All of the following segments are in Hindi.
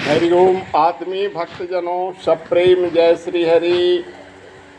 हरिओम आत्मीय भक्तजनों, सप्रेम जय श्री हरि।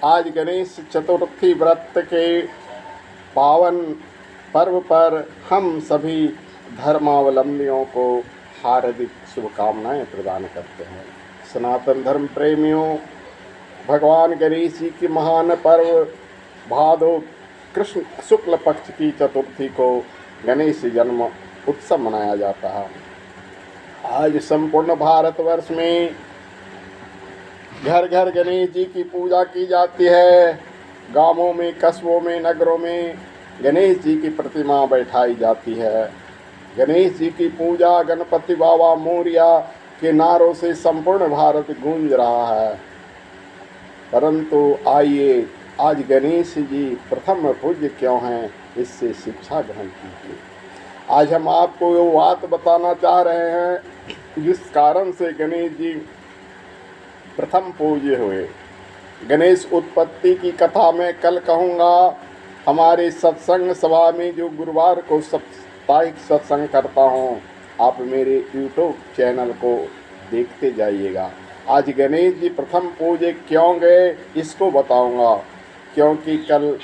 आज गणेश चतुर्थी व्रत के पावन पर्व पर हम सभी धर्मावलंबियों को हार्दिक शुभकामनाएं प्रदान करते हैं। सनातन धर्म प्रेमियों, भगवान गणेश जी की महान पर्व भादो कृष्ण शुक्ल पक्ष की चतुर्थी को गणेश जन्म उत्सव मनाया जाता है। आज संपूर्ण भारतवर्ष में घर घर गणेश जी की पूजा की जाती है। गांवों में, कस्बों में, नगरों में गणेश जी की प्रतिमा बैठाई जाती है। गणेश जी की पूजा गणपति बाबा मोरिया के नारों से संपूर्ण भारत गूंज रहा है। परंतु आइए, आज गणेश जी प्रथम पूज्य क्यों हैं, इससे शिक्षा ग्रहण कीजिए। आज हम आपको वो बात बताना चाह रहे हैं जिस कारण से गणेश जी प्रथम पूज्य हुए। गणेश उत्पत्ति की कथा मैं कल कहूँगा। हमारे सत्संग सभा में जो गुरुवार को साप्ताहिक सत्संग करता हूँ, आप मेरे यूट्यूब चैनल को देखते जाइएगा। आज गणेश जी प्रथम पूज्य क्यों गए, इसको बताऊँगा। क्योंकि कल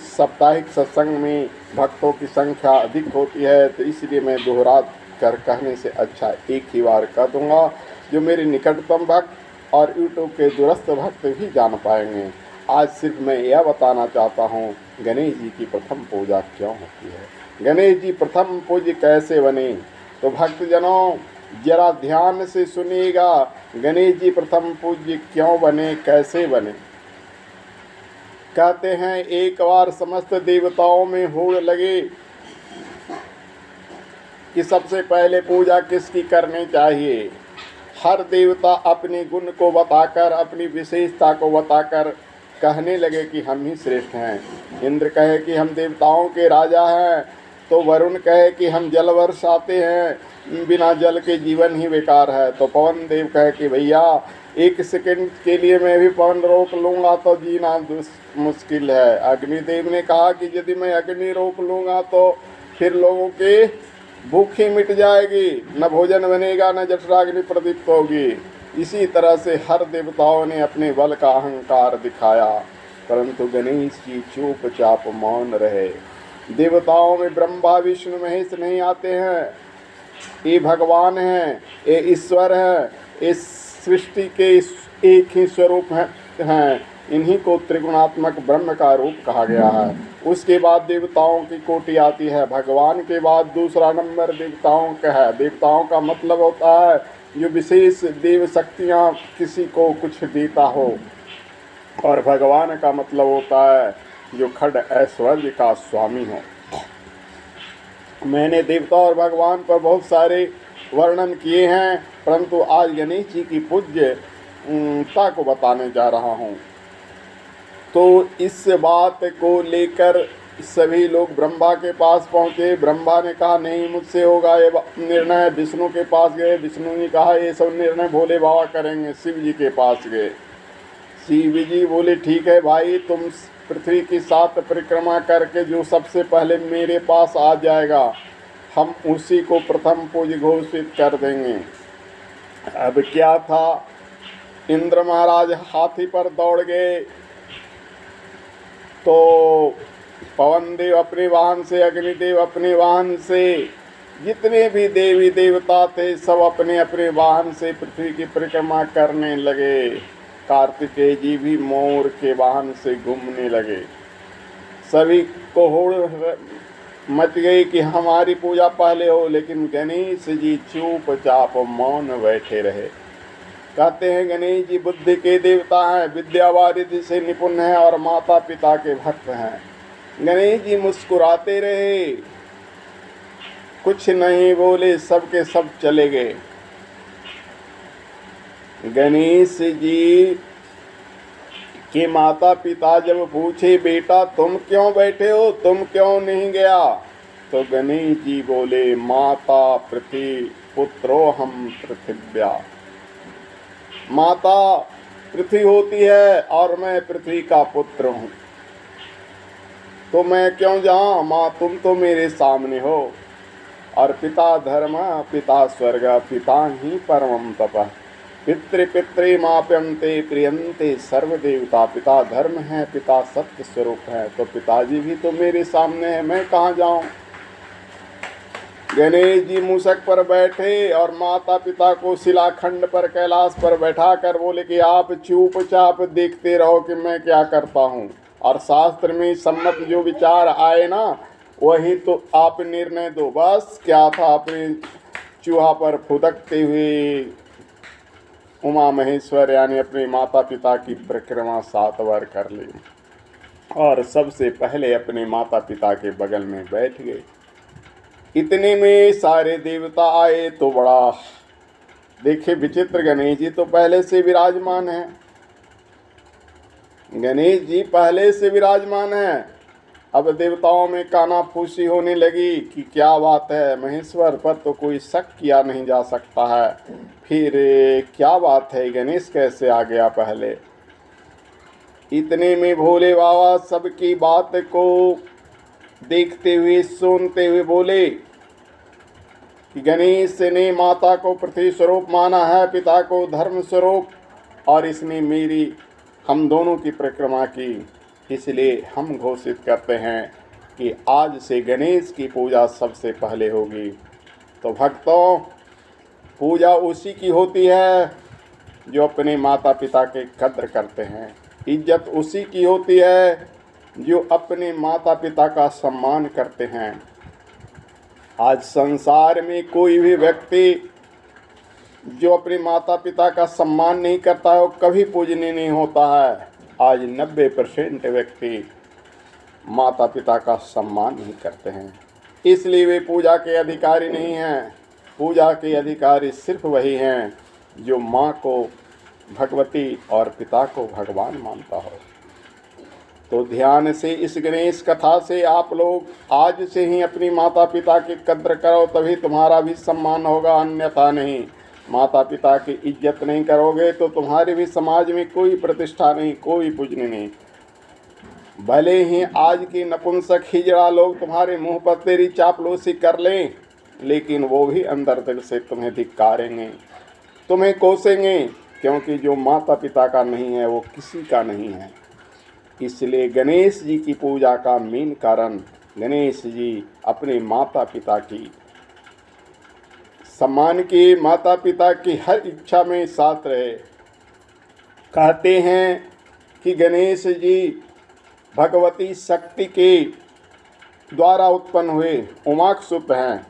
साप्ताहिक सत्संग में भक्तों की संख्या अधिक होती है, तो इसलिए मैं दोहरा कर कहने से अच्छा एक ही बार कह दूंगा, जो मेरे निकटतम भक्त और यूट्यूब के दूरस्थ भक्त भी जान पाएंगे। आज सिर्फ मैं यह बताना चाहता हूँ, गणेश जी की प्रथम पूजा क्यों होती है, गणेश जी प्रथम पूज्य कैसे बने। तो भक्तजनों जरा ध्यान से सुनिएगा, गणेश जी प्रथम पूज्य क्यों बने, कैसे बने। कहते हैं एक बार समस्त देवताओं में होड़ लगे कि सबसे पहले पूजा किसकी करनी चाहिए। हर देवता अपने गुण को बताकर, अपनी विशेषता को बताकर कहने लगे कि हम ही श्रेष्ठ हैं। इंद्र कहे कि हम देवताओं के राजा हैं, तो वरुण कहे कि हम जल वर्षाते हैं, बिना जल के जीवन ही बेकार है। तो पवन देव कहे कि भैया एक सेकंड के लिए मैं भी पवन रोक लूँगा तो जीना मुश्किल है। अग्निदेव ने कहा कि यदि मैं अग्नि रोक लूँगा तो फिर लोगों के भूख ही मिट जाएगी, न भोजन बनेगा, न जठराग्नि प्रदीप्त होगी। इसी तरह से हर देवताओं ने अपने बल का अहंकार दिखाया, परंतु गणेश जी चुपचाप मौन रहे। देवताओं में ब्रह्मा विष्णु महेश नहीं आते हैं, ये भगवान हैं, ये ईश्वर हैं, इस सृष्टि के एक ही स्वरूप हैं। इन्हीं को त्रिगुणात्मक ब्रह्म का रूप कहा गया है। उसके बाद देवताओं की कोटि आती है। भगवान के बाद दूसरा नंबर देवताओं का है। देवताओं का मतलब होता है जो विशेष देव शक्तियाँ किसी को कुछ देता हो, और भगवान का मतलब होता है जो खड ऐश्वर्य का स्वामी हो। मैंने देवता और भगवान पर बहुत सारे वर्णन किए हैं, परंतु आज गणेश जी की पूज्यता को बताने जा रहा हूँ। तो इस बात को लेकर सभी लोग ब्रह्मा के पास पहुँचे। ब्रह्मा ने कहा नहीं मुझसे होगा ये निर्णय। विष्णु के पास गए, विष्णु ने कहा ये सब निर्णय भोले बाबा करेंगे। शिव जी के पास गए, शिव जी बोले ठीक है भाई, तुम पृथ्वी की 7 परिक्रमा करके जो सबसे पहले मेरे पास आ जाएगा, हम उसी को प्रथम पूज्य घोषित कर देंगे। अब क्या था, इंद्र महाराज हाथी पर दौड़ गए, तो पवन देव अपने वाहन से, अग्निदेव अपने वाहन से, जितने भी देवी देवता थे सब अपने अपने वाहन से पृथ्वी की परिक्रमा करने लगे। कार्तिकेय जी भी मोर के वाहन से घूमने लगे। सभी को होड़ मच गई कि हमारी पूजा पहले हो, लेकिन गणेश जी चुपचाप मौन बैठे रहे। कहते हैं गणेश जी बुद्धि के देवता हैं, विद्यावारिधि से निपुण हैं और माता पिता के भक्त हैं। गणेश जी मुस्कुराते रहे, कुछ नहीं बोले, सबके सब चले गए। गणेश जी के माता पिता जब पूछे बेटा तुम क्यों बैठे हो, तुम क्यों नहीं गया, तो गणेश जी बोले माता पृथ्वी पुत्रो हम पृथिव्या। माता पृथ्वी होती है और मैं पृथ्वी का पुत्र हूँ, तो मैं क्यों जाऊँ, माँ तुम तो मेरे सामने हो। और पिता धर्म पिता स्वर्ग पिता ही परमं तपः पितृमाप्यन्ते प्रियन्ते सर्वदेवता। पिता धर्म है, पिता सत्य स्वरूप है, तो पिताजी भी तो मेरे सामने है, मैं कहाँ जाऊं। गणेश जी मूषक पर बैठे और माता पिता को शिलाखंड पर कैलाश पर बैठा कर बोले कि आप चुपचाप देखते रहो कि मैं क्या करता हूँ, और शास्त्र में सम्मत जो विचार आए ना वही तो आप निर्णय दो। बस क्या था, अपने चूहा पर फुदकते हुए उमा महेश्वर यानी अपने माता पिता की परिक्रमा 7 बार कर ली और सबसे पहले अपने माता पिता के बगल में बैठ गए। इतने में सारे देवता आए तो बड़ा देखे विचित्र, गणेश जी तो पहले से विराजमान है, गणेश जी पहले से विराजमान है। अब देवताओं में कानाफूसी होने लगी कि क्या बात है, महेश्वर पर तो कोई शक किया नहीं जा सकता है, फिर क्या बात है, गणेश कैसे आ गया पहले। इतने में भोले बाबा सबकी बात को देखते हुए सुनते हुए बोले कि गणेश ने माता को पृथ्वी स्वरूप माना है, पिता को धर्म स्वरूप, और इसने मेरी हम दोनों की परिक्रमा की, इसलिए हम घोषित करते हैं कि आज से गणेश की पूजा सबसे पहले होगी। तो भक्तों, पूजा उसी की होती है जो अपने माता पिता के कद्र करते हैं, इज्जत उसी की होती है जो अपने माता पिता का सम्मान करते हैं। आज संसार में कोई भी व्यक्ति जो अपने माता पिता का सम्मान नहीं करता है वो कभी पूजनीय नहीं होता है। आज 90% व्यक्ति माता पिता का सम्मान नहीं करते हैं, इसलिए वे पूजा के अधिकारी नहीं हैं। पूजा के अधिकारी सिर्फ वही हैं जो माँ को भगवती और पिता को भगवान मानता हो। तो ध्यान से इस गणेश कथा से आप लोग आज से ही अपनी माता पिता की कद्र करो, तभी तुम्हारा भी सम्मान होगा, अन्यथा नहीं। माता पिता की इज्जत नहीं करोगे तो तुम्हारी भी समाज में कोई प्रतिष्ठा नहीं, कोई पूजनी नहीं। भले ही आज की नपुंसक हिजड़ा लोग तुम्हारे मुंह पर तेरी चापलूसी कर लें, लेकिन वो भी अंदर दिल से तुम्हें धिक्कारेंगे, तुम्हें कोसेंगे, क्योंकि जो माता पिता का नहीं है वो किसी का नहीं है। इसलिए गणेश जी की पूजा का मेन कारण, गणेश जी अपने माता पिता की सम्मान की, माता पिता की हर इच्छा में साथ रहे। कहते हैं कि गणेश जी भगवती शक्ति के द्वारा उत्पन्न हुए उमाक्षुप हैं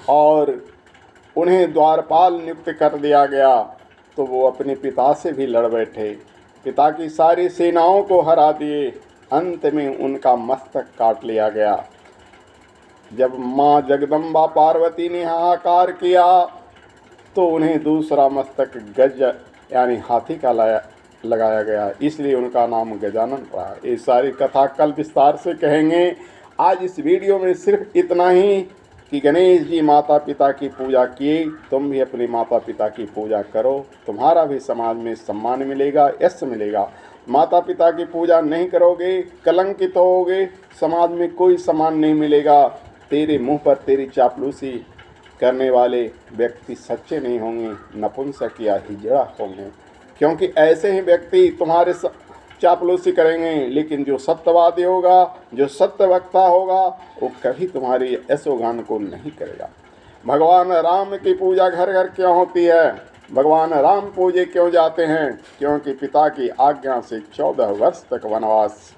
और उन्हें द्वारपाल नियुक्त कर दिया गया, तो वो अपने पिता से भी लड़ बैठे, पिता की सारी सेनाओं को हरा दिए, अंत में उनका मस्तक काट लिया गया। जब माँ जगदम्बा पार्वती ने हाहाकार किया तो उन्हें दूसरा मस्तक गज यानी हाथी का लगाया गया, इसलिए उनका नाम गजानन पड़ा। ये सारी कथा कल विस्तार से कहेंगे। आज इस वीडियो में सिर्फ इतना ही कि गणेश जी माता पिता की पूजा किए, तुम भी अपने माता पिता की पूजा करो, तुम्हारा भी समाज में सम्मान मिलेगा, यश मिलेगा। माता पिता की पूजा नहीं करोगे कलंकित होगे, समाज में कोई सम्मान नहीं मिलेगा। तेरे मुंह पर तेरी चापलूसी करने वाले व्यक्ति सच्चे नहीं होंगे, नपुंसक या हिजड़ा होंगे, क्योंकि ऐसे ही व्यक्ति तुम्हारे चापलूसी करेंगे। लेकिन जो सत्यवादी होगा, जो सत्य वक्ता होगा, वो कभी तुम्हारी यशोगान को नहीं करेगा। भगवान राम की पूजा घर घर क्यों होती है? भगवान राम पूजे क्यों जाते हैं? क्योंकि पिता की आज्ञा से 14 वर्ष तक वनवास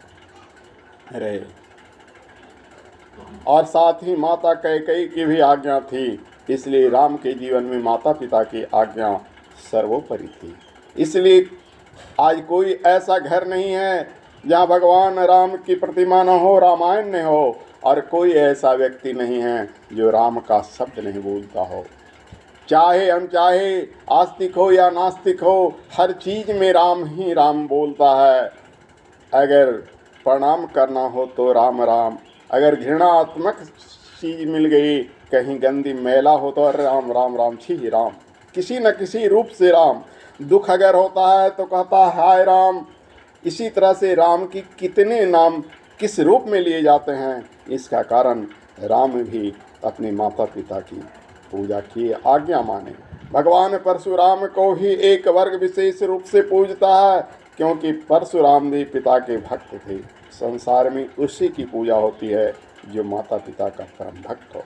रहे और साथ ही माता कैकेयी की भी आज्ञा थी, इसलिए राम के जीवन में माता पिता की आज्ञा सर्वोपरि थी। इसलिए आज कोई ऐसा घर नहीं है जहाँ भगवान राम की प्रतिमा न हो, रामायण न हो, और कोई ऐसा व्यक्ति नहीं है जो राम का शब्द नहीं बोलता हो। चाहे अनचाहे, आस्तिक हो या नास्तिक हो, हर चीज़ में राम ही राम बोलता है। अगर प्रणाम करना हो तो राम राम, अगर घृणात्मक चीज़ मिल गई, कहीं गंदी मैला हो तो राम राम राम छी राम, किसी न किसी रूप से राम। दुख अगर होता है तो कहता है हाय राम। इसी तरह से राम की कितने नाम किस रूप में लिए जाते हैं, इसका कारण राम भी अपने माता पिता की पूजा किए, आज्ञा माने। भगवान परशुराम को ही एक वर्ग विशेष रूप से पूजता है, क्योंकि परशुराम भी पिता के भक्त थे। संसार में उसी की पूजा होती है जो माता पिता का परम भक्त हो।